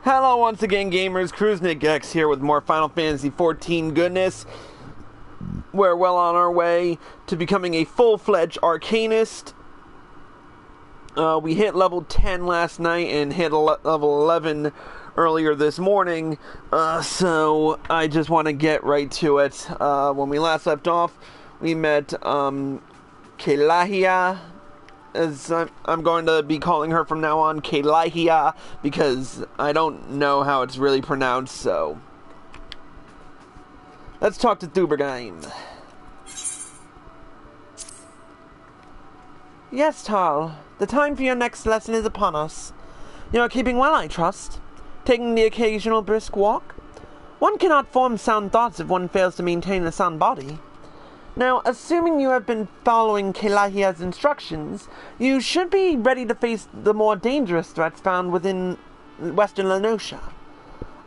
Hello once again, gamers. CruiseNickX here with more Final Fantasy XIV goodness. We're well on our way to becoming a full-fledged Arcanist. We hit level 10 last night and hit level 11 earlier this morning. So I just want to get right to it. When we last left off, we met Kelahia, as I'm going to be calling her from now on, Kelahia, because I don't know how it's really pronounced, so let's talk to Thubergeim. Yes, Tal. The time for your next lesson is upon us. You are keeping well, I trust. Taking the occasional brisk walk? One cannot form sound thoughts if one fails to maintain a sound body. Now, assuming you have been following Kelahia's instructions, you should be ready to face the more dangerous threats found within Western Lenosha.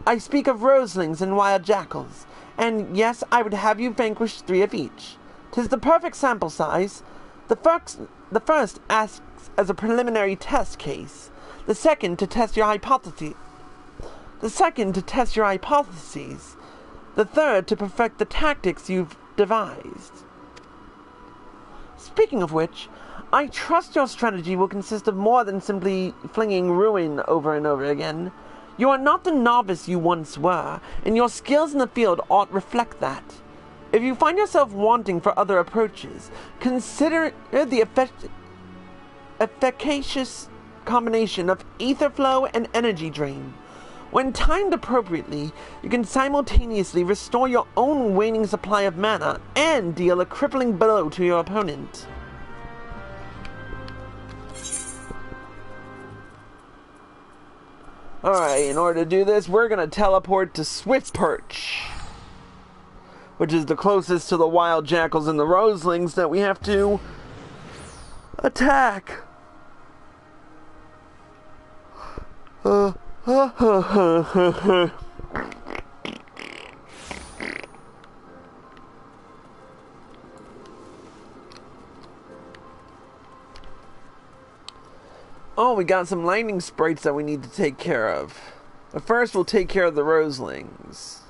I speak of roselings and wild jackals, and yes, I would have you vanquish 3 of each. 'Tis the perfect sample size. The first asks as a preliminary test case. The second to test your hypotheses. The third to perfect the tactics you've devised. Speaking of which, I trust your strategy will consist of more than simply flinging ruin over and over again. You are not the novice you once were, and your skills in the field ought reflect that. If you find yourself wanting for other approaches, consider the efficacious combination of ether flow and energy drain. When timed appropriately, you can simultaneously restore your own waning supply of mana and deal a crippling blow to your opponent. Alright, in order to do this, we're going to teleport to Swiftperch, which is the closest to the wild jackals and the roselings that we have to attack. Oh, we got some lightning sprites that we need to take care of. But first, we'll take care of the roselings.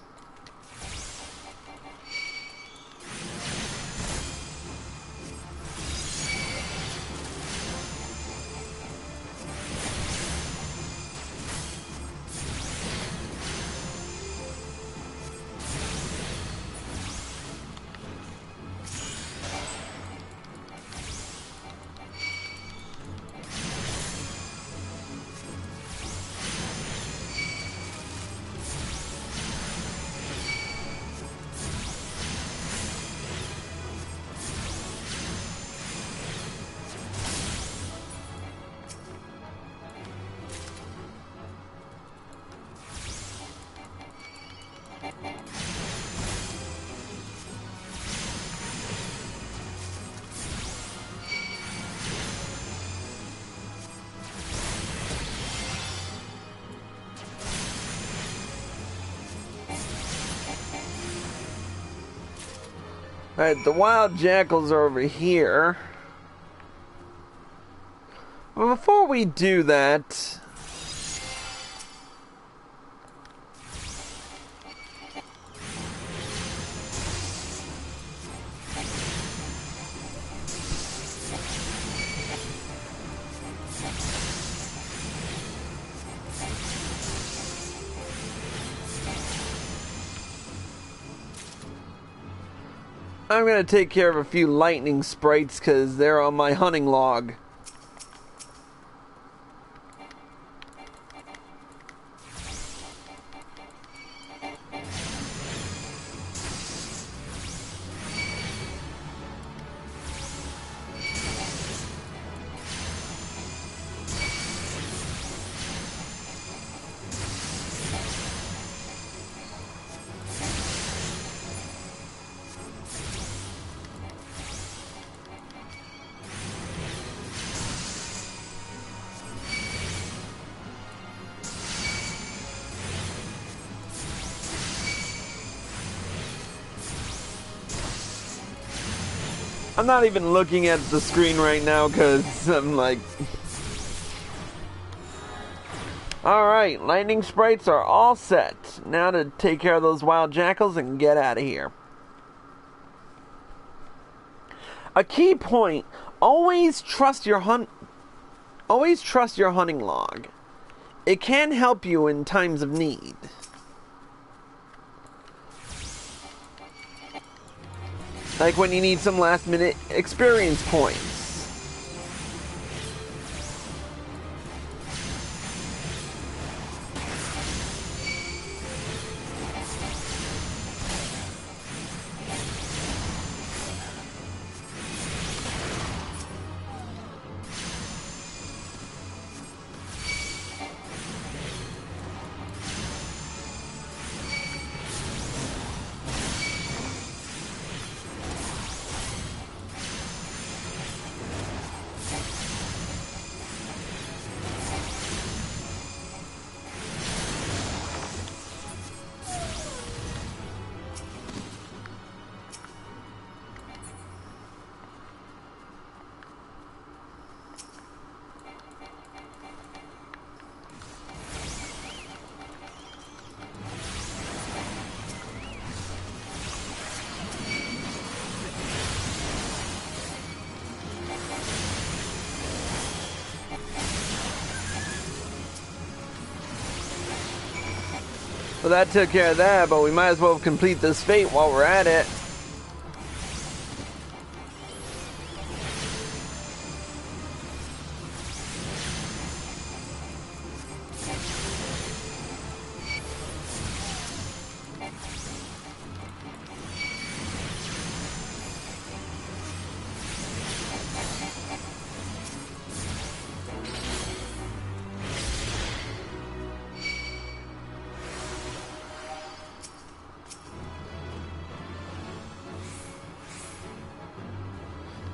Alright, the wild jackals are over here. But before we do that, I'm going to take care of a few lightning sprites because they're on my hunting log. I'm not even looking at the screen right now because I'm like... Alright, lightning sprites are all set. Now to take care of those wild jackals and get out of here. A key point, always trust your hunting log. It can help you in times of need. Like when you need some last minute experience points. Well, that took care of that, but we might as well complete this fate while we're at it.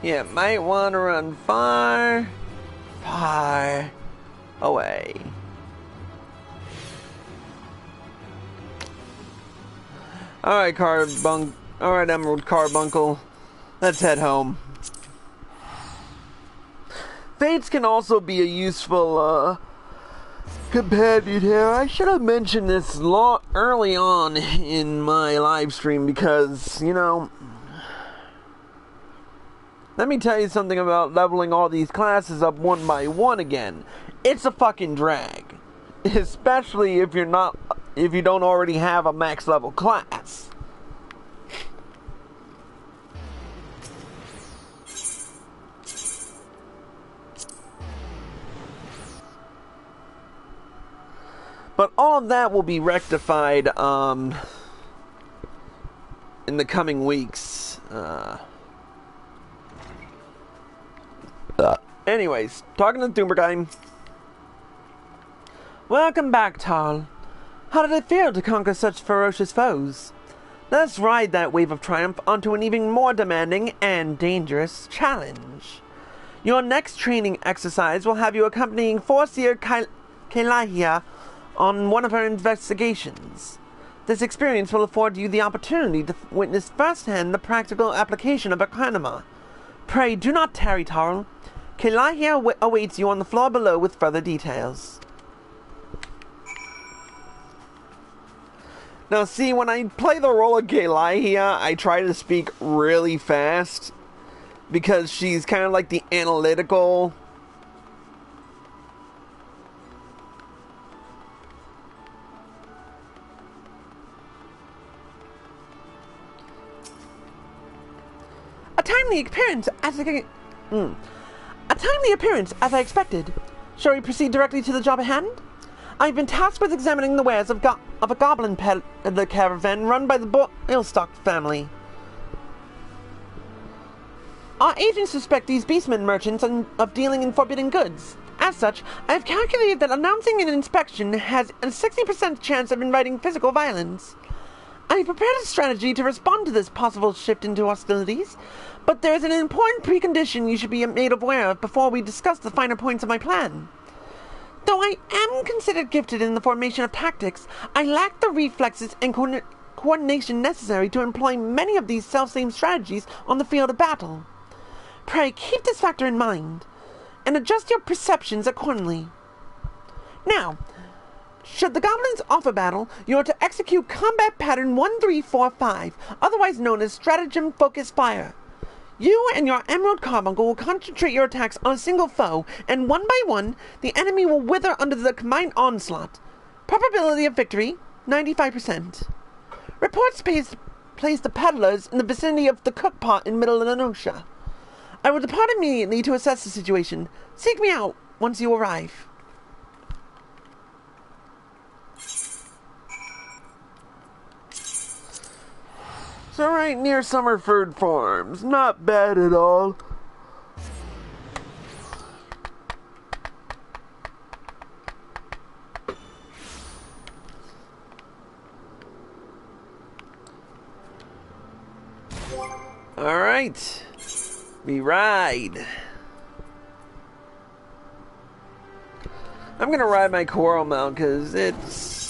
Yeah, might want to run far, far away. Alright, Emerald Carbuncle. Let's head home. Fates can also be a useful, companion here. I should have mentioned this early on in my live stream because, you know, let me tell you something about leveling all these classes up one by one again. It's a fucking drag. Especially if you don't already have a max level class. But all of that will be rectified in the coming weeks. Anyways, talking to Thumbergheim. Welcome back, Tarl. How did it feel to conquer such ferocious foes? Let's ride that wave of triumph onto an even more demanding and dangerous challenge. Your next training exercise will have you accompanying Forseer Kelahia on one of her investigations. This experience will afford you the opportunity to witness firsthand the practical application of Arcanima. Pray do not tarry, Tarl. Kelahia awaits you on the floor below with further details. Now see, when I play the role of Kelahia, I try to speak really fast because she's kind of like the analytical. A timely appearance as I expected. Shall we proceed directly to the job at hand? I've been tasked with examining the wares of a goblin peddler caravan run by the Boilstock family. Our agents suspect these beastmen merchants of dealing in forbidden goods. As such, I have calculated that announcing an inspection has a 60% chance of inviting physical violence. I have prepared a strategy to respond to this possible shift into hostilities, but there is an important precondition you should be made aware of before we discuss the finer points of my plan. Though I am considered gifted in the formation of tactics, I lack the reflexes and coordination necessary to employ many of these self-same strategies on the field of battle. Pray keep this factor in mind, and adjust your perceptions accordingly. Now, Should the goblins offer battle, you are to execute combat pattern 1345, otherwise known as stratagem focus fire. You and your Emerald Carbuncle will concentrate your attacks on a single foe, and one by one, the enemy will wither under the combined onslaught. Probability of victory, 95%. Reports place the peddlers in the vicinity of the cook pot in Middle Anusha. I will depart immediately to assess the situation. Seek me out once you arrive. So right near Summerford Farms. Not bad at all. Alright. We ride. I'm gonna ride my coral mount because it's...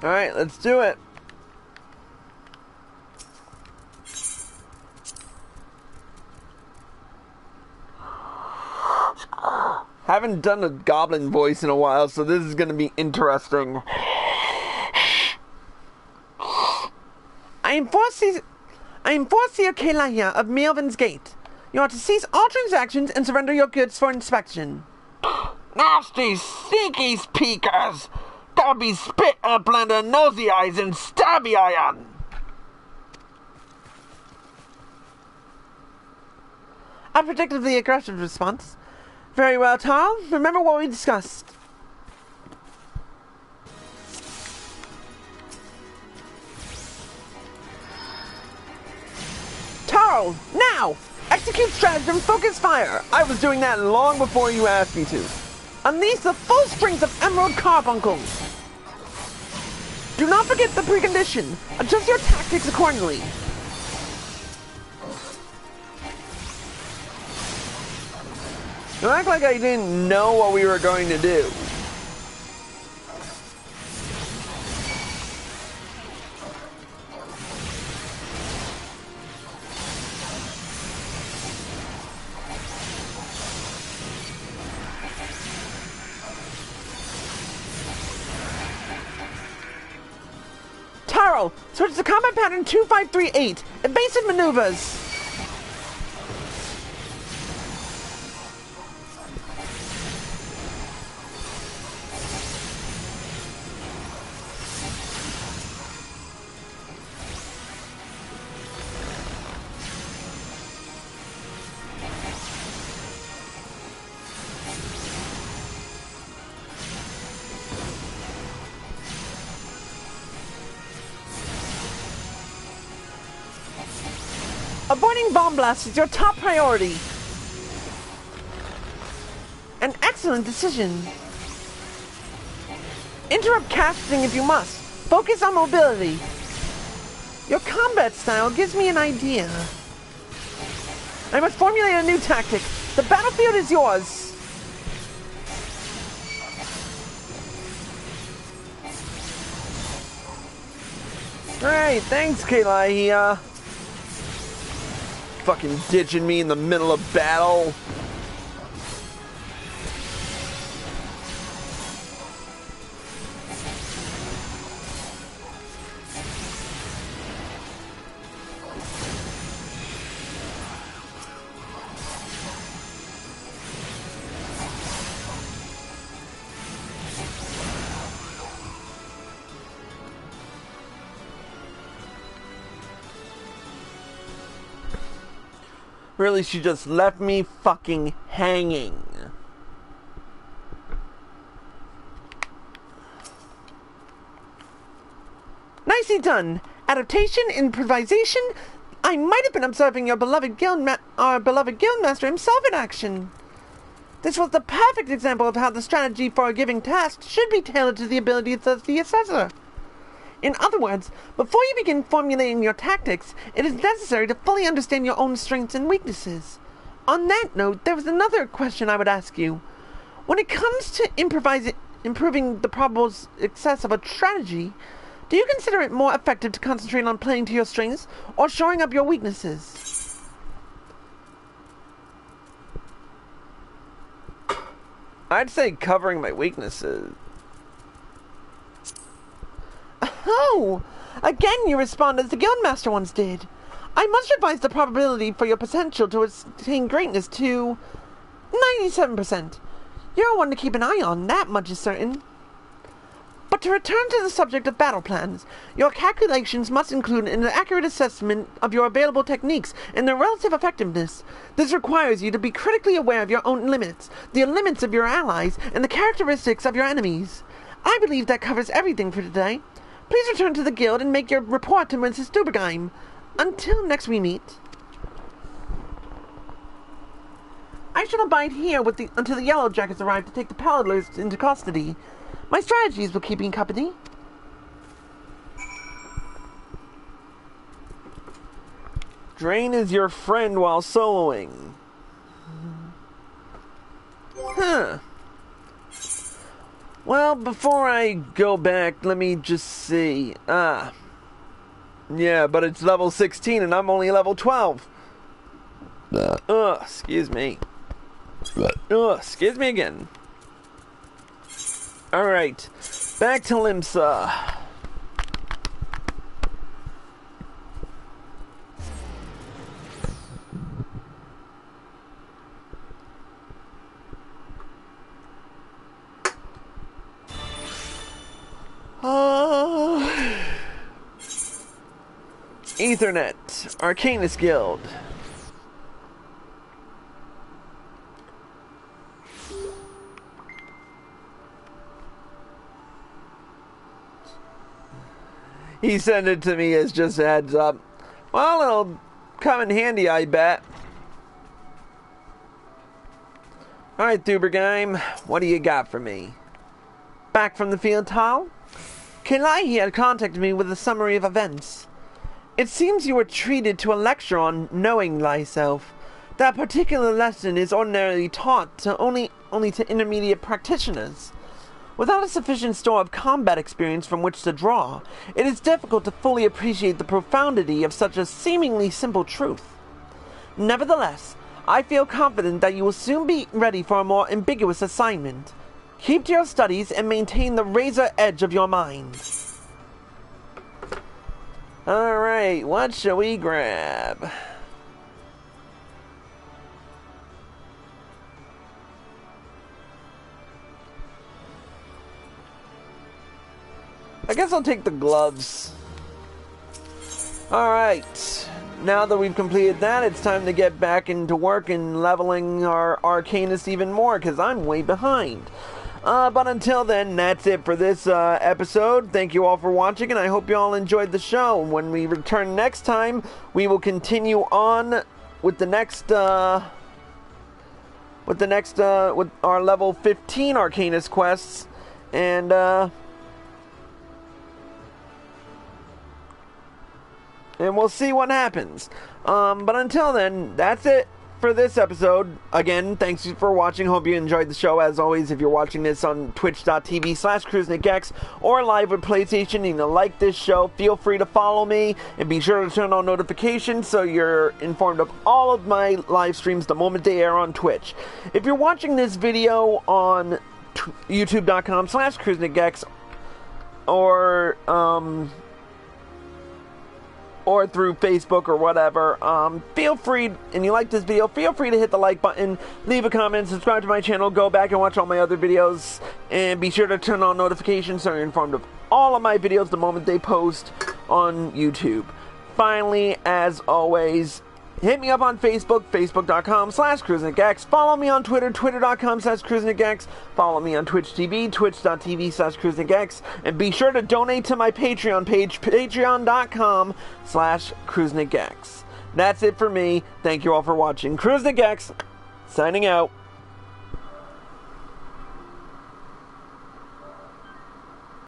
Alright, let's do it. Haven't done a goblin voice in a while, so this is going to be interesting. I enforce the Kelaya of Melvin's Gate. You are to cease all transactions and surrender your goods for inspection. Nasty, sneaky speakers! That'll be spit up under nosy eyes and stabby iron! I predicted the aggressive response. Very well, Tarl. Remember what we discussed. Tarl, now! Execute stratagem focus fire! I was doing that long before you asked me to. Unleash the full strength of Emerald Carbuncle. Do not forget the precondition. Adjust your tactics accordingly. You act like I didn't know what we were going to do. Taro, switch to combat pattern 2538. Evasive maneuvers. Avoiding bomb blasts is your top priority. An excellent decision. Interrupt casting if you must. Focus on mobility. Your combat style gives me an idea. I must formulate a new tactic. The battlefield is yours. Alright, thanks, Kayla. Fucking ditching me in the middle of battle. Really, she just left me fucking hanging. Nicely done. Adaptation, improvisation. I might have been observing your beloved guildmaster himself in action. This was the perfect example of how the strategy for a given task should be tailored to the abilities of the assessor. In other words, before you begin formulating your tactics, it is necessary to fully understand your own strengths and weaknesses. On that note, there was another question I would ask you. When it comes to improving the probable success of a strategy, do you consider it more effective to concentrate on playing to your strengths or showing up your weaknesses? I'd say covering my weaknesses. Oh! Again you respond as the Guildmaster once did. I must revise the probability for your potential to attain greatness to 97%. You're one to keep an eye on, that much is certain. But to return to the subject of battle plans, your calculations must include an accurate assessment of your available techniques and their relative effectiveness. This requires you to be critically aware of your own limits, the limits of your allies, and the characteristics of your enemies. I believe that covers everything for today. Please return to the guild and make your report to Mrs. Stubergheim. Until next we meet. I shall abide here until the Yellow Jackets arrive to take the Paladlers into custody. My strategies will keep me company. Drain is your friend while soloing. Huh. Well, before I go back, let me just see. Yeah, but it's level 16 and I'm only level 12. Excuse me. Excuse me again. Alright, back to Limsa. Ethernet, Arcanist Guild. He sent it to me as just a heads up. Well, it'll come in handy, I bet. Alright, Thubergheim, what do you got for me? Back from the field, Tal? Kilai had contacted me with a summary of events. It seems you were treated to a lecture on knowing thyself. That particular lesson is ordinarily taught to only to intermediate practitioners. Without a sufficient store of combat experience from which to draw, it is difficult to fully appreciate the profundity of such a seemingly simple truth. Nevertheless, I feel confident that you will soon be ready for a more ambiguous assignment. Keep to your studies and maintain the razor edge of your mind. Alright, what shall we grab? I guess I'll take the gloves. Alright, now that we've completed that, it's time to get back into work and leveling our Arcanist even more, because I'm way behind. But until then, that's it for this episode. Thank you all for watching, and I hope you all enjoyed the show. When we return next time, we will continue on with the next, with our level 15 Arcanist quests, and we'll see what happens. But until then, that's it for this episode. Again, thanks for watching. Hope you enjoyed the show. As always, if you're watching this on twitch.tv/CruiseNickX or live with PlayStation and you like this show, feel free to follow me and be sure to turn on notifications so you're informed of all of my live streams the moment they air on Twitch. If you're watching this video on youtube.com/CruiseNickX or through Facebook or whatever, feel free, and you like this video, feel free to hit the like button, leave a comment, subscribe to my channel, go back and watch all my other videos, and be sure to turn on notifications so you're informed of all of my videos the moment they post on YouTube. Finally, as always, hit me up on Facebook, facebook.com/CruiseNickX. Follow me on Twitter, twitter.com/CruiseNickX. Follow me on Twitch TV, twitch.tv/CruiseNickX. And be sure to donate to my Patreon page, patreon.com/CruiseNickX. That's it for me. Thank you all for watching. CruiseNickX, signing out.